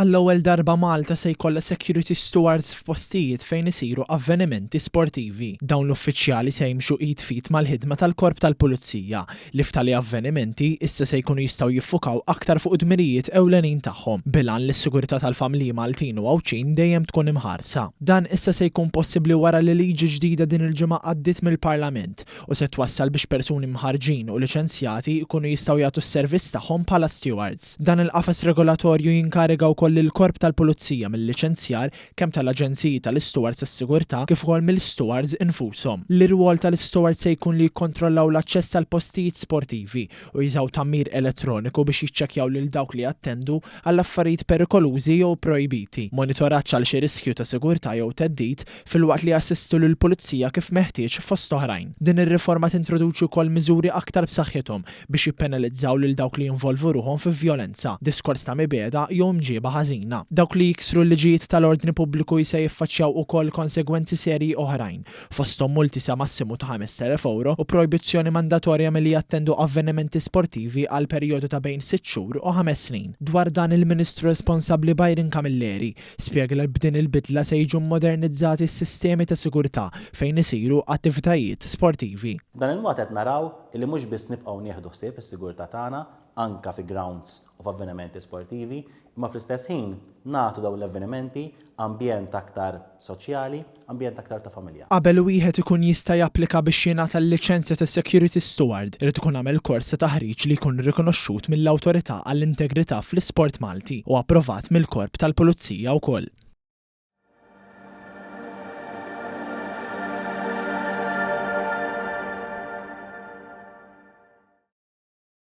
Għall-ewwel darba Malta se jkollha security stewards f'postijiet fejn isiru avvenimenti sportivi. Dawn l-uffiċjali se jimxu id fit mal-ħidma tal-korp tal-pulizija li f'tali avvenimenti issa se jkunu jistgħu jiffukaw aktar fuq dmirijiet ewlenin tagħhom bilan li s-sigurtà tal-familji Maltin u Għawċin dejjem tkun imħarsa. Dan issa se jkun possibbli wara li liġi ġdida din il-ġimgħa għaddiet mill-Parlament u se twassal biex persuni mħarġin u liċenzjati jkunu jistgħu jagħtu s-servizz tagħhom bħala stewards. Dan il-qafas regolatorju jinkariga wkoll il-korp tal-pulizija mill-liċenzjar kemm tal-aġenziji tal-istewards tas-sigurtà kif ukoll mill-stewards infushom. L-irwol tal-istewards se jkun li jikkontrollaw l-aċċess għal postijiet sportivi u jiżaw tammir elettroniku biex jiċċekkjaw lil dawk li attendu għall affarijiet perikolużi jew projbiti. Monitoraġġ għal xi riskju ta' sigurtà jew teddid filwaqt li jassistu lill pulizija kif meħtieġ fost oħrajn. Din ir-riforma tintroduċi wkoll miżuri aktar b'saħħithom biex jippenalizzaw lil dawk li jinvolvu ruħhom fi vjolenza, diskors ta' mibeda jew mġieba ħażina. Dawk li jiksru l-liġijiet tal-ordni pubbliku se jiffaċċjaw ukoll konsegwenzi serji oħrajn, fosthom multi sa massimu ta' 5,000 euro u projbizzjoni mandatorja milli jattendu avvenimenti sportivi għal perjodu ta' bejn 6 xhur u 5 snin. Dwar dan il-Ministru responsabbli Byron Camilleri spjega li b'din il-bidla se jiġu modernizzati s-sistemi ta' sigurtà fejn isiru attivitajiet sportivi. Dan il-mod qed naraw li mhux biss nibqgħu nieħdu ħsieb is-sigurtà tagħna anka fi grounds of avvenimenti sportivi, imma fl-istess ħin nagħtu dawn l-avvenimenti ambjent aktar soċjali, ambjent aktar ta' familja. Qabel wieħed ikun jista' japplika biex jingħata l-liċenzja ta' security steward, irid ikun għamel kors ta' taħriġ li jkun rikonoxxut mill-Awtorità għall-Integrità fl-Isport Malti u approvat mill-Korp tal-Pulizija wkoll.